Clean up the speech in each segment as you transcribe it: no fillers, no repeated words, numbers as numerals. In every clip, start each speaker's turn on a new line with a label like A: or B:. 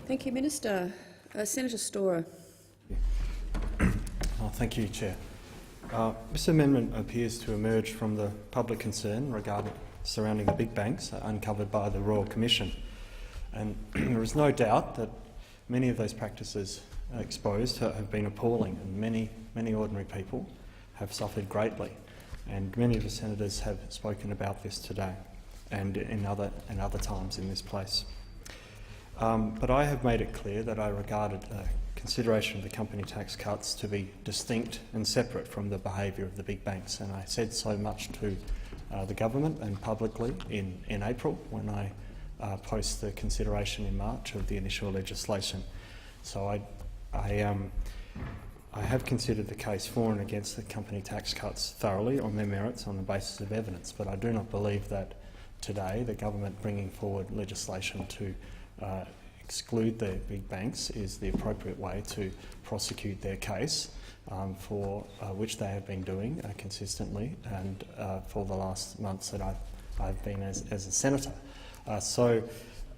A: Thank you, Minister. Senator Storer.
B: Thank you, Chair. This amendment appears to emerge from the public concern surrounding the big banks uncovered by the Royal Commission. And there is no doubt that many of those practices exposed have been appalling, and many ordinary people have suffered greatly. And many of the senators have spoken about this today and in other times in this place. But I have made it clear that I regarded consideration of the company tax cuts to be distinct and separate from the behaviour of the big banks, and I said so much to the government and publicly in April when I posed the consideration in March of the initial legislation. So I have considered the case for and against the company tax cuts thoroughly on their merits on the basis of evidence, but I do not believe that today the government bringing forward legislation to exclude the big banks is the appropriate way to prosecute their case, for which they have been doing consistently and for the last months that I've been as a senator. So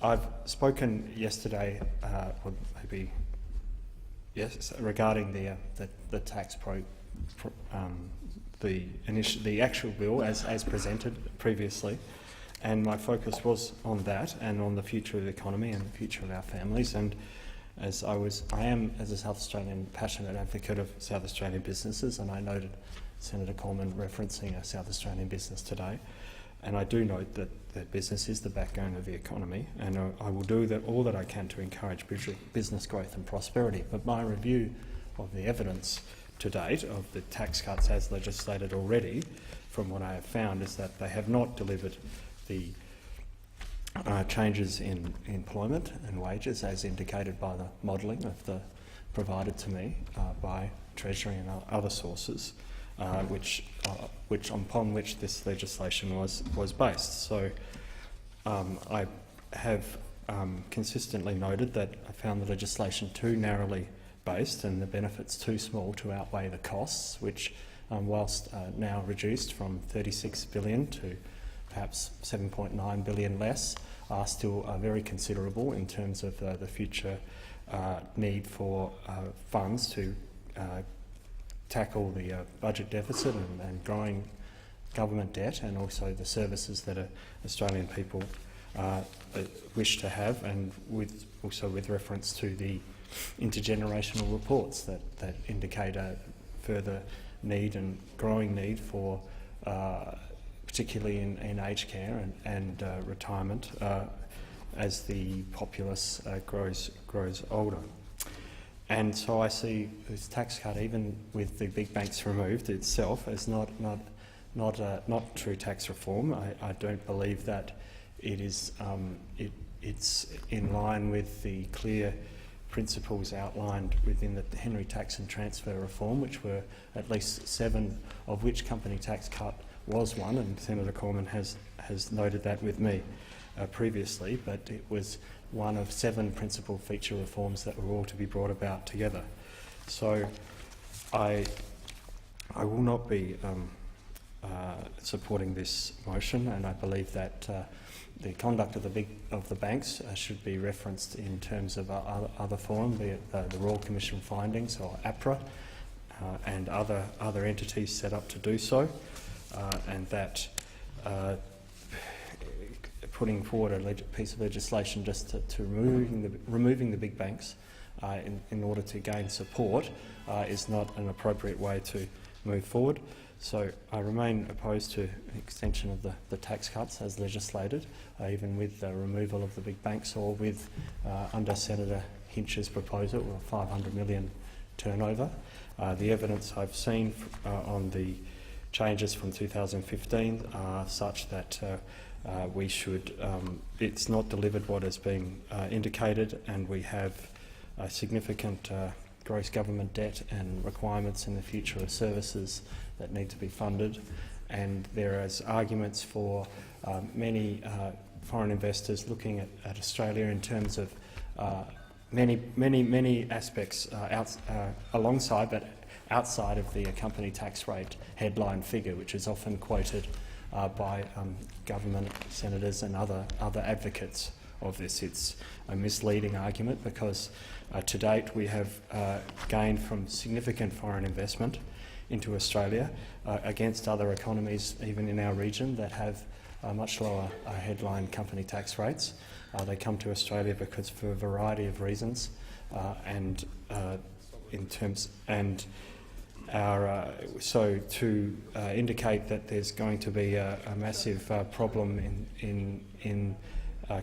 B: I've spoken yesterday, or maybe yes, regarding the tax the actual bill as presented previously. And my focus was on that and on the future of the economy and the future of our families. And as I am, as a South Australian, passionate advocate of South Australian businesses, and I noted Senator Coleman referencing a South Australian business today. And I do note that business is the backbone of the economy, and I will do all that I can to encourage business growth and prosperity. But my review of the evidence to date of the tax cuts as legislated already, from what I have found, is that they have not delivered the changes in employment and wages as indicated by the modelling provided to me by Treasury and other sources, upon which this legislation was based. So I have consistently noted that I found the legislation too narrowly based and the benefits too small to outweigh the costs, which, whilst now reduced from $36 billion to perhaps $7.9 billion less, are still very considerable in terms of the future need for funds to tackle the budget deficit and growing government debt, and also the services that Australian people wish to have, and also with reference to the intergenerational reports that indicate a further need and growing need for particularly in aged care and retirement as the populace grows older. And so I see this tax cut, even with the big banks removed itself, as not true tax reform. I don't believe that it is it's in line with the clear principles outlined within the Henry Tax and Transfer Reform, which were at least 7 of which company tax cut was one, and Senator Coleman has noted that with me previously, but it was one of 7 principal feature reforms that were all to be brought about together. So I will not be supporting this motion, and I believe that the conduct of the banks should be referenced in terms of other forum, be it the Royal Commission findings or APRA and other entities set up to do so, and that putting forward a piece of legislation just to removing the big banks in order to gain support is not an appropriate way to move forward. So I remain opposed to an extension of the tax cuts as legislated, even with the removal of the big banks, or with under Senator Hinch's proposal of $500 million turnover. The evidence I've seen on the changes from 2015 are such that we should, it's not delivered what is being indicated, and we have significant gross government debt and requirements in the future of services that need to be funded. And there is arguments for many foreign investors looking at Australia in terms of many aspects alongside but outside of the company tax rate headline figure, which is often quoted by government senators and other advocates of this. It's a misleading argument because to date we have gained from significant foreign investment into Australia against other economies, even in our region, that have much lower headline company tax rates. They come to Australia because for a variety of reasons, so to indicate that there's going to be a massive problem in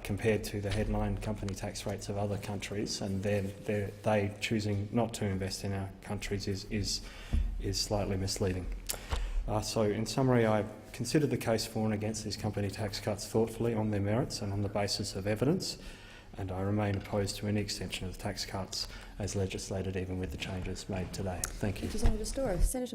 B: compared to the headline company tax rates of other countries, and then they choosing not to invest in our countries is slightly misleading. So in summary, I considered the case for and against these company tax cuts thoughtfully on their merits and on the basis of evidence, and I remain opposed to any extension of the tax cuts as legislated, even with the changes made today. Thank you.
A: Thank you, Senator Storer. Senator